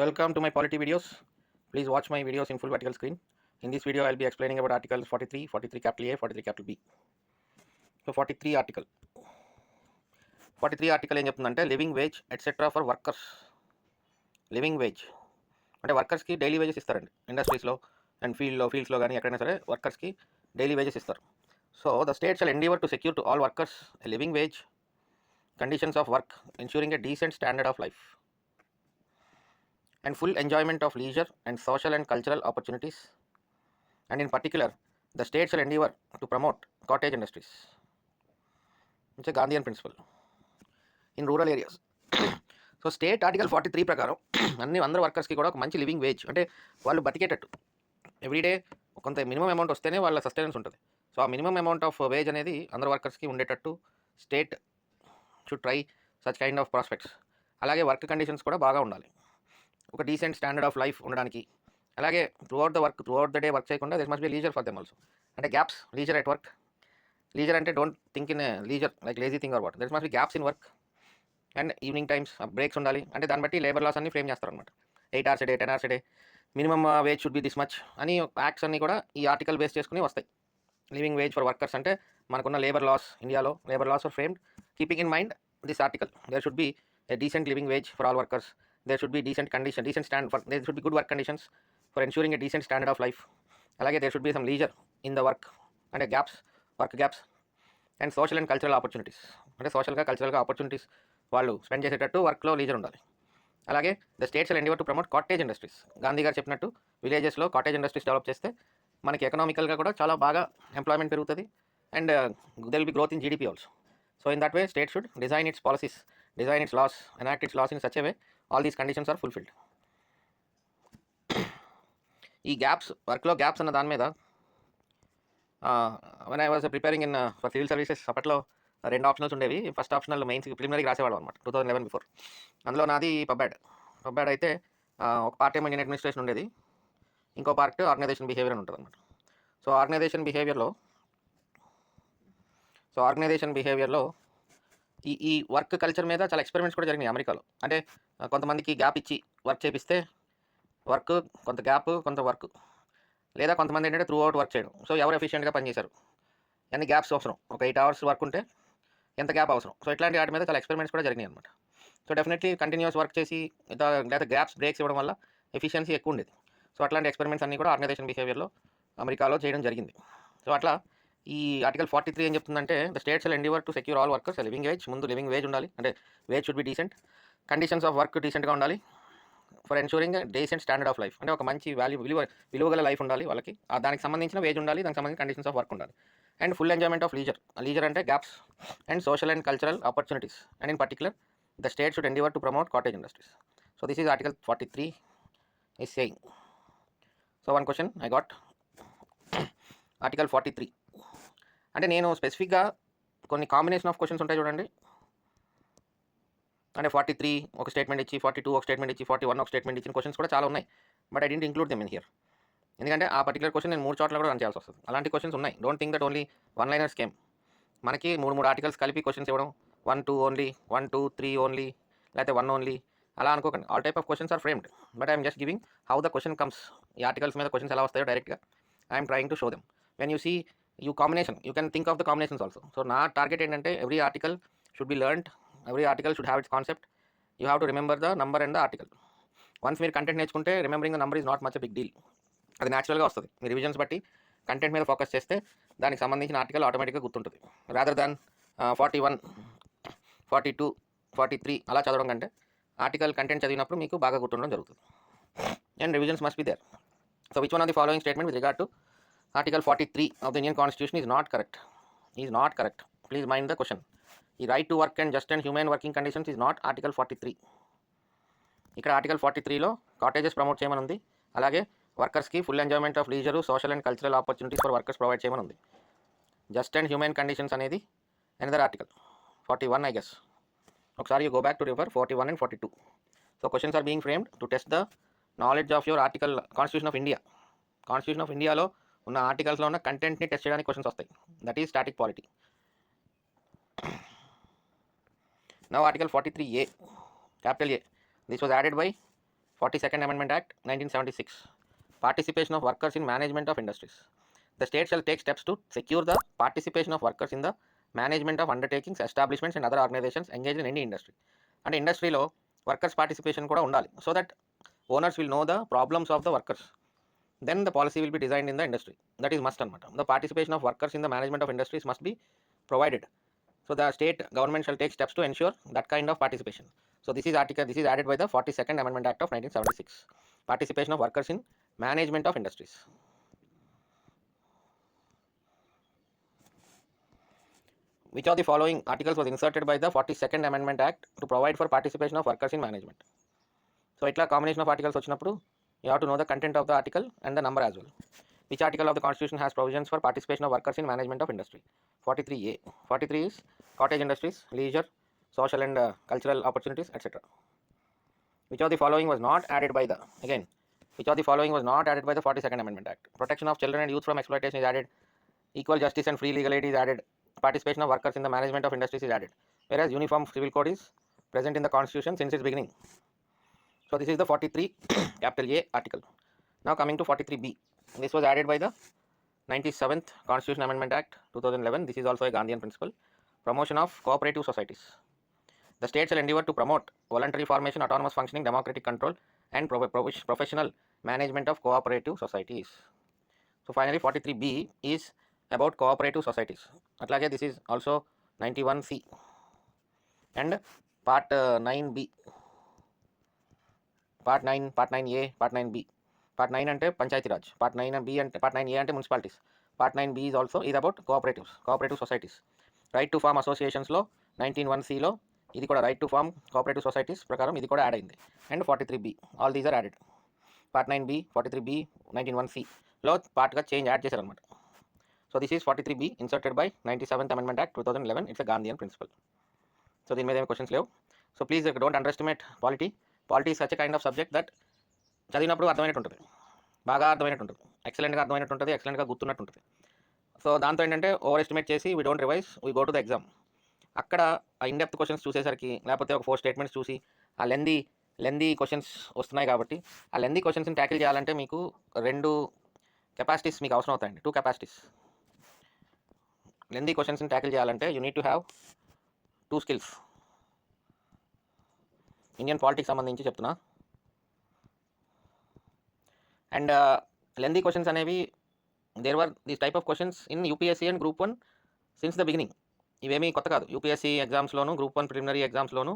Welcome to my polity videos. Please watch my videos in full vertical screen. In this video, I'll be explaining about articles 43, 43 capital A, 43 capital B. So 43 article. 43 article ఏం చెప్తుందంటే living wage etcetera for workers. Living wage అంటే వర్కర్స్కి daily wages ఇస్తారండి ఇండస్ట్రీస్లో and ఫీల్డ్స్లో కానీ ఎక్కడైనా సరే వర్కర్స్కి daily wages ఇస్తారు. So the state shall endeavour to secure to all workers a living wage, conditions of work, ensuring a decent standard of life and full enjoyment of leisure and social and cultural opportunities, and in particular the state shall endeavour to promote cottage industries. It's a Gandhian principle in rural areas. So state article 43 ప్రకారం అందరు వర్కర్స్కి కూడా ఒక మంచి living wage అంటే వాళ్ళు బతికేటట్టు everyday కొంత minimum amount వస్తేనే వాళ్ళ సస్టైనెన్స్ ఉంటుంది. సో ఆ మినిమం అమౌంట్ ఆఫ్ వేజ్ అనేది అందరు వర్కర్స్కి ఉండేటట్టు state should try such kind of prospects. అలాగే వర్క్ కండిషన్స్ కూడా బాగా ఉండాలి, ఒక డీసెంట్ స్టాండర్డ్ ఆఫ్ లైఫ్ ఉండడానికి. అలాగే త్రూఅవుట్ ద డే వర్క్ చేయకుండా there must be leisure for them also. అంటే gaps, leisure at work. Leisure అంటే don't think in leisure like lazy thing or what. There must be gaps in work and evening times breaks ఉండాలి. అంటే దాన్ని బట్టి labour laws అన్ని frame చేస్తారనమాట. 8 hours a day, 10 hours a day, minimum wage should be this much అని acts అన్నీ కూడా ఈ ఆర్టికల్ బేస్ చేసుకుని వస్తాయి. లివింగ్ వేజ్ ఫర్ వర్కర్స్ అంటే మనకున్న లేబర్ లాస్, ఇండియాలో labour laws are framed keeping in mind this article. There should be a decent living wage for all workers. There should be decent stand for, there should be good work conditions for ensuring a decent standard of life. Alage there should be some leisure in the work and work gaps and social and cultural opportunities. అంటే సోషల్గా కల్చరల్గా opportunities వాళ్ళు spend చేసేటట్టు వర్క్లో leisure ఉండాలి. అలాగే the state shall endeavour to promote cottage industries. Gandhi గారు చెప్పినట్టు విలేజెస్లో cottage industries develop చేస్తే మనకి ఎకనామికల్గా కూడా చాలా బాగా ఎంప్లాయ్మెంట్ పెరుగుతుంది and there will be growth in GDP also. So in that way state should design it's policies, design its laws, enact its laws in such a way all these conditions are fulfilled. ఈ gaps, వర్క్లో gaps అన్న దాని మీద when I was preparing in for civil services అప్పట్లో 2 optionals ఉండేవి. First optional mains ప్రిలిమినరీకి రాసేవాడు అనమాట 2011 before. అందులో నాది పబ్యాడ్ అయితే ఒక పార్ట్ ఏమో ఇండియన్ అడ్మినిస్ట్రేషన్ ఉండేది, ఇంకో పార్ట్ ఆర్గనైజేషన్ బిహేవియర్ అని ఉంటుంది అనమాట. సో ఆర్గనైజేషన్ బిహేవియర్లో ఈ వర్క్ కల్చర్ మీద చాలా ఎక్స్పెరిమెంట్స్ కూడా జరిగినాయి అమెరికాలో. అంటే కొంతమందికి గ్యాప్ ఇచ్చి వర్క్ చేపిస్తే వర్క్, కొంత గ్యాప్ కొంత వర్క్, లేదా కొంతమంది ఏంటంటే త్రూ అవుట్ వర్క్ చేయడం. సో ఎవరు ఎఫిషియెంట్గా పనిచేశారు, ఎన్ని గ్యాప్స్ అవసరం, ఒక 8 hours వర్క్ ఉంటే ఎంత గ్యాప్ అవసరం. సో ఇట్లాంటి వాటి మీద చాలా ఎక్స్పెరిమెంట్స్ కూడా జరిగినాయి అనమాట. సో డెఫినెట్లీ కంటిన్యూస్ వర్క్ చేసి లేదా గ్యాప్స్ బ్రేక్స్ ఇవ్వడం వల్ల ఎఫిషియన్సీ ఎక్కువ ఉండేది. సో అట్లాంటి ఎక్స్పెరిమెంట్స్ అన్నీ కూడా ఆర్గనైజేషన్ బిహేవియర్లో అమెరికాలో చేయడం జరిగింది. సో అట్లా ఈ ఆర్టికల్ 43 ఏం చెప్తుందంటే the state shall endeavour to secure all workers living wage. ముందు లివింగ్ వేజ్ ఉండాలి, అంటే wage should be decent, conditions of work డీసెంట్గా ఉండాలి, for ensuring decent standard of life అంటే ఒక మంచి విలువగల లైఫ్ ఉండాలి వాళ్ళకి, దానికి సంబంధించిన వేజ్ ఉండాలి, దానికి సంబంధించిన కండిషన్స్ ఆఫ్ వర్క్ ఉండాలి, and full enjoyment of leisure అంటే gaps and social and cultural opportunities, and in particular the state should endeavour to promote cottage industries. So this is article 43 is saying. So one question I got, article 43 అంటే నేను స్పెసిఫిక్గా కొన్ని combination of questions ఉంటాయి చూడండి. అంటే 43 ఒక statement ఇచ్చి, 42 ఒక స్టేట్మెంట్ ఇచ్చి, 41 ఒక స్టేట్మెంట్ ఇచ్చిన క్వశ్చన్స్ కూడా చాలా ఉన్నాయి. But I didn't include them in here. ఎందుకంటే ఆ పర్టికులర్ క్వశ్చన్ నేను 3 చోట్ల కూడా రన్ చేయాల్సి వస్తుంది. అలాంటి క్వశ్చన్స్ ఉన్నాయి. Don't think that only one liner scheme. మనకి 3 ఆర్టికల్స్ కలిపి క్వశ్చన్స్ ఇవ్వడం, 1 2 ఓన్లీ, 1 2 3 ఓన్లీ, లేకపోతే 1 ఓన్లీ, అలా అనుకోకండి. All type of questions are framed, but I'm just giving how the question comes. ఈ ఆర్టికల్స్ మీద క్వశ్చన్స్ ఎలా వస్తాయో డైరెక్ట్గా I'm trying to show them. When you see you combination, you can think of the combinations also. So నా target ఏంటంటే every article should be learned, every article should have its concept. You have to remember the number and the article. Once మీరు content నేర్చుకుంటే remembering the number is not much big deal. అది న్యాచురల్గా వస్తుంది. మీ revisions బట్టి content మీద focus చేస్తే దానికి సంబంధించిన ఆర్టికల్ ఆటోమేటిక్గా గుర్తుంటుంది. రాదర్ దాన్ 41 42 43 అలా చదవడం కంటే ఆర్టికల్ కంటెంట్ చదివినప్పుడు మీకు బాగా గుర్తుండడం జరుగుతుంది. And revisions must be there. So which one of the following statement with regard to article 43 of the Indian Constitution is not correct? Please mind the question. The right to work and just and humane working conditions is not Article 43. ఇక్కడ article 43లో cottages promote చేయమని ఉంది. అలాగే వర్కర్స్కి full enjoyment of leisure, social and cultural opportunities for workers provide చేయమని ఉంది. Just and human conditions అనేది another article 41 I guess. ఒకసారి you go back to refer 41 and 42. So questions are being framed to test the knowledge of your article. Constitution of ఇండియాలో ఉన్న ఆర్టికల్స్లో ఉన్న కంటెంట్ని test చేయడానికి క్వశ్చన్స్ వస్తాయి. That is static polity. Now article 43A, capital A. This was added by 42nd Amendment Act 1976. Participation of workers in management of industries. The state shall take steps to secure the participation of workers in the management of undertakings, establishments and other organizations engaged in any industry. అంటే ఇండస్ట్రీలో workers participation కూడా ఉండాలి, so that owners will know the problems of the workers. Then the policy will be designed in the industry. That is must anamata. The participation of workers in the management of industries must be provided. So the state government shall take steps to ensure that kind of participation. So this is added by the 42nd Amendment Act of 1976. Participation of workers in management of industries. Which of the following articles was inserted by the 42nd Amendment Act to provide for participation of workers in management? So itla combination of articles vachinappudu you have to know the content of the article and the number as well. Which article of the Constitution has provisions for participation of workers in management of industry? 43A. 43 is cottage industries, leisure, social and cultural opportunities, etc. Which of the following was not added by the, again, which of the following was not added by the 42nd Amendment Act? Protection of children and youth from exploitation is added. Equal justice and free legal aid is added. Participation of workers in the management of industries is added. Whereas Uniform Civil Code is present in the Constitution since its beginning. So this is the 43 capital A article. Now coming to 43B. This was added by the 97th Constitution Amendment Act 2011. This is also a Gandhian principle. Promotion of cooperative societies. The state shall endeavour to promote voluntary formation, autonomous functioning, democratic control and professional management of cooperative societies. So finally 43B is about cooperative societies. Atlage this is also 91C and part 9B. Part 9, Part 9A, Part 9B. Part 9 ante Panchayati Raj. Part 9B ante Part 9A ante municipalities. Part 9B is about cooperatives, cooperative societies. Right to form associations లో 19(1)C లో ఇది కూడా right to form cooperative societies ప్రకారం ఇది కూడా add అయింది. And 43B all these are added. Part 9B, 43B, 19(1)C లో పార్ట్గా చేంజ్ యాడ్ చేశారనమాట. So this is 43B inserted by 97th Amendment Act 2011. It's a Gandhian principle. So దీని మీద ఏమి క్వశ్చన్స్ లేవు. So please don't underestimate polity. Polity is such a kind of subject that చదివినప్పుడు అర్థమైనట్టు ఉంటుంది, బాగా అర్థమైనట్టు ఉంటుంది, ఎక్సలెంట్గా అర్థమైనట్టు ఉంటుంది, ఎక్సలెంట్గా గుర్తున్నట్టు ఉంటుంది. సో దాంతో ఏంటంటే ఓవర్ ఎస్టిమేట్ చేసి we don't revise, we go to the exam. అక్కడ ఆ ఇన్డెప్త్ క్వశ్చన్స్ చూసేసరికి లేకపోతే ఒక 4 స్టేట్మెంట్స్ చూసి ఆ లెందీ క్వశ్చన్స్ వస్తున్నాయి కాబట్టి ఆ లెందీ క్వశ్చన్స్ని ట్యాకిల్ చేయాలంటే మీకు 2 కెపాసిటీస్ మీకు అవసరం అవుతాయండి. 2 కెపాసిటీస్. లెందీ క్వశ్చన్స్ని ట్యాకిల్ చేయాలంటే you need to have 2 skills. Indian politics సంబంధించి చెప్తున్నా. అండ్ లెందీ క్వశ్చన్స్ అనేవి there were these type of questions in UPSC and group 1 since the beginning. ఇవేమీ కొత్త కాదు. యూపీఎస్సీ ఎగ్జామ్స్లోను, గ్రూప్ 1 ప్రిలిమినరీ ఎగ్జామ్స్లోను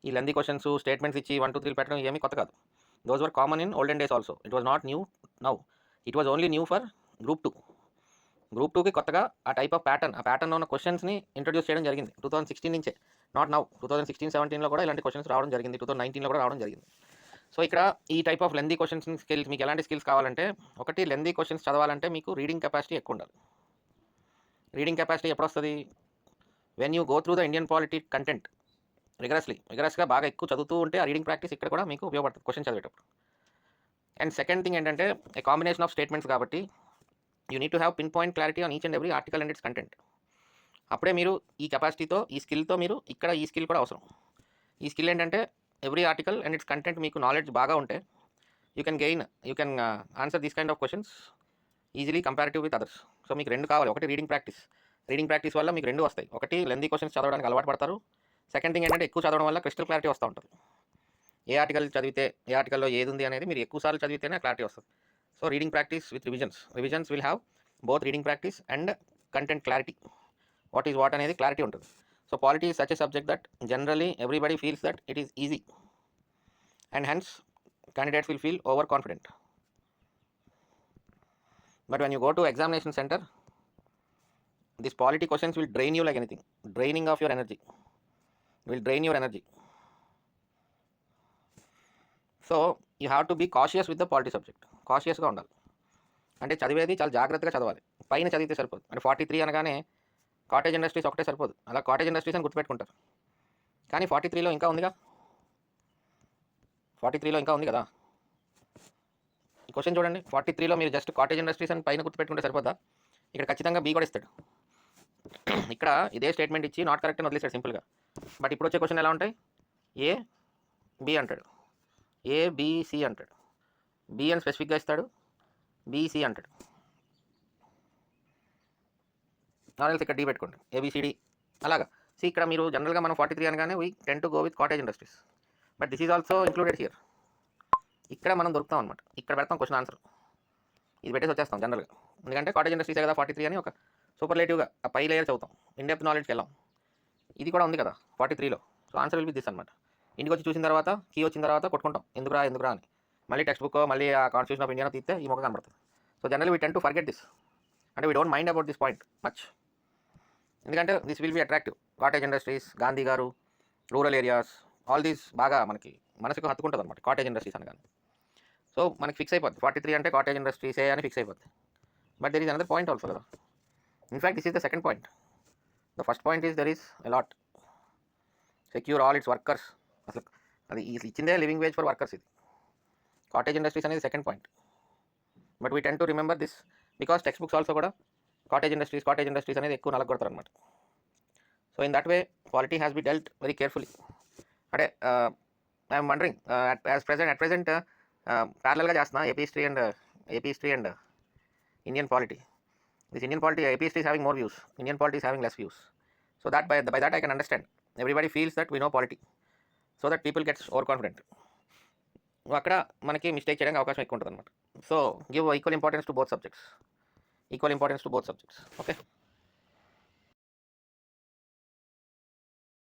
ఈ లెందీ క్వశ్చన్స్, స్టేట్మెంట్స్ ఇచ్చి 1 2 3 పెట్టడం ఇవేమీ కొత్త కాదు. Those were common in olden days also. It was not new now. It was only new for group 2. Group 2కి కొత్తగా ఆ టైప్ ఆఫ్ ప్యాటర్న్లో ఉన్న క్వశ్చన్స్ని ఇంట్రడ్యూస్ చేయడం జరిగింది 2016 నుంచే. Not now. 2016-17లో కూడా ఇలాంటి క్వశ్చన్స్ రావడం జరిగింది. 2019లో కూడా రావడం జరిగింది. సో ఇక్కడ ఈ type of lengthy questions skills మీకు ఎలాంటి స్కిల్స్ కావాలంటే, ఒకటి లెందీ క్వశ్చన్స్ చదవాలంటే మీకు రీడింగ్ కెపాసిటీ ఎక్కువ ఉండాలి. రీడింగ్ కెపాసిటీ ఎప్పుడు వస్తుంది? When you go through the Indian polity content రిగరస్గా బాగా ఎక్కువ చదువుతూ ఉంటే ఆ రీడింగ్ ప్రాక్టీస్ ఇక్కడ కూడా మీకు ఉపయోగపడుతుంది క్వశ్చన్ చదివేటప్పుడు. అండ్ సెకండ్ థింగ్ ఏంటంటే ఏ కాంబినేషన్ ఆఫ్ స్టేట్మెంట్స్ కాబట్టి you need to have pin point clarity on each and every article and it's content. అప్పుడే మీరు ఈ కెపాసిటీతో, ఈ స్కిల్తో మీరు ఇక్కడ ఈ స్కిల్ కూడా అవసరం. ఈ స్కిల్ ఏంటంటే every article and it's content మీకు నాలెడ్జ్ బాగా ఉంటే you can answer these kind of questions easily comparative with others. So మీకు 2 కావాలి. ఒకటి రీడింగ్ ప్రాక్టీస్ వల్ల మీకు 2 వస్తాయి. ఒకటి లెందీ క్వశ్చన్స్ చదవడానికి అలవాటు పడతారు. సెకండ్ థింగ్ ఏంటంటే ఎక్కువ చదవడం వల్ల క్రిస్టల్ క్లారిటీ వస్తూ ఉంటుంది. ఏ ఆర్టికల్లో ఏది ఉంది అనేది మీరు ఎక్కువ సార్లు చదివితేనే క్లారిటీ వస్తుంది. So reading practice with revisions will have both reading practice and content clarity. What is what అనేది క్లారిటీ ఉంటుంది. So polity is such a subject that generally everybody feels that it is easy and hence candidates will feel overconfident. But when you go to examination center, these polity questions will drain you like anything. Draining of your energy. Will drain your energy. So you have to be cautious with the polity subject. Cautiousగా ఉండాలి. అంటే చదివేది చాలా జాగ్రత్తగా చదవాలి. పైన చదివితే సరిపోదు. అంటే 43 అనగానే కాటేజ్ ఇండస్ట్రీస్ ఒకటే సరిపోదు. అలా కాటేజ్ ఇండస్ట్రీస్ అని గుర్తుపెట్టుకుంటారు. కానీ 43లో ఇంకా ఉందిగా. 43లో ఇంకా ఉంది కదా. ఈ క్వశ్చన్ చూడండి. 43లో మీరు జస్ట్ కాటేజ్ ఇండస్ట్రీస్ అని పైన గుర్తుపెట్టుకుంటే సరిపోద్దా? ఇక్కడ ఖచ్చితంగా బీ కూడా ఇస్తాడు. ఇక్కడ ఇదే స్టేట్మెంట్ ఇచ్చి నాట్ కరెక్ట్ అని వదిలేస్తాడు సింపుల్గా. బట్ ఇప్పుడు వచ్చే క్వశ్చన్ ఎలా ఉంటాయి? ఏ బి అంటాడు. ఏబిసి అంటాడు, బి అని స్పెసిఫిక్గా ఇస్తాడు, బీసీ అంటాడు. నార్మల్స్ ఇక్కడ డి పెట్టుకోండి, ఏబిసిడి అలాగా. సో ఇక్కడ మీరు జనరల్గా మనం 43 అనగానే we tend to go with cottage industries, but this is also included here. ఇక్కడ మనం దొరుకుతాం అనమాట, ఇక్కడ పెడతాం క్వశ్చన్ ఆన్సర్, ఇది పెట్టేసి వచ్చేస్తాం జనరల్గా. ఎందుకంటే కాటేజ్ ఇండస్ట్రీసే కదా 43 అని ఒక సూపర్లేటివ్గా ఆ పై లేయర్ చదువుతాం, ఇన్డెప్త్ నాలెడ్జ్కి వెళ్ళాం. ఇది కూడా ఉంది కదా 43లో, so answer will be this అనమాట. ఇంటికి వచ్చి చూసిన తర్వాత కీ వచ్చిన తర్వాత కొట్టుకుంటాం ఎందుకురా అని, మళ్ళీ టెక్స్ట్ బుక్ మళ్ళీ ఆ కాన్స్టిట్యూషన్ ఆఫ్ ఇండియా తీస్తే ఈ మొక్క కనబడుతుంది. So general we tend to forget this, అంటే we don't mind about this point much, ఎందుకంటే this will be attractive. Cottage industries, Gandhi గారు, రూరల్ ఏరియాస్, ఆల్ దీస్ బాగా మనకి మనసుకు హత్తుకుంటుంది అనమాట కాటేజ్ ఇండస్ట్రీస్ అనగానే. సో మనకి ఫిక్స్ అయిపోద్ది 43 అంటే కాటేజ్ ఇండస్ట్రీసే అని ఫిక్స్ అయిపోద్ది. But there is another point also కదా. In fact this is the second point. The first point is there is a lot secure all its workers. అసలు అది ఇచ్చిందే లివింగ్ వేజ్ ఫర్ వర్కర్స్. ఇది కాటేజ్ ఇండస్ట్రీస్ అనేది second point. But we tend to remember this because text books also కూడా cottage industries అనేది ఎక్కువ నలగొడతారు అనమాట. So in that way quality has be dwelt very carefully. అంటే ఐఎమ్ వండరింగ్ అట్ ప్రెజెంట్ ప్యారలల్గా చేస్తున్నా AP history and Indian polity. This Indian polity, AP history is having more views, Indian polity is having less views. So that by that I can understand. Everybody feels that we know polity, so that people gets overconfident. అక్కడ మనకి mistake చేయడానికి అవకాశం ఎక్కువ ఉంటుంది అనమాట. So give equal importance to both subjects. Okay.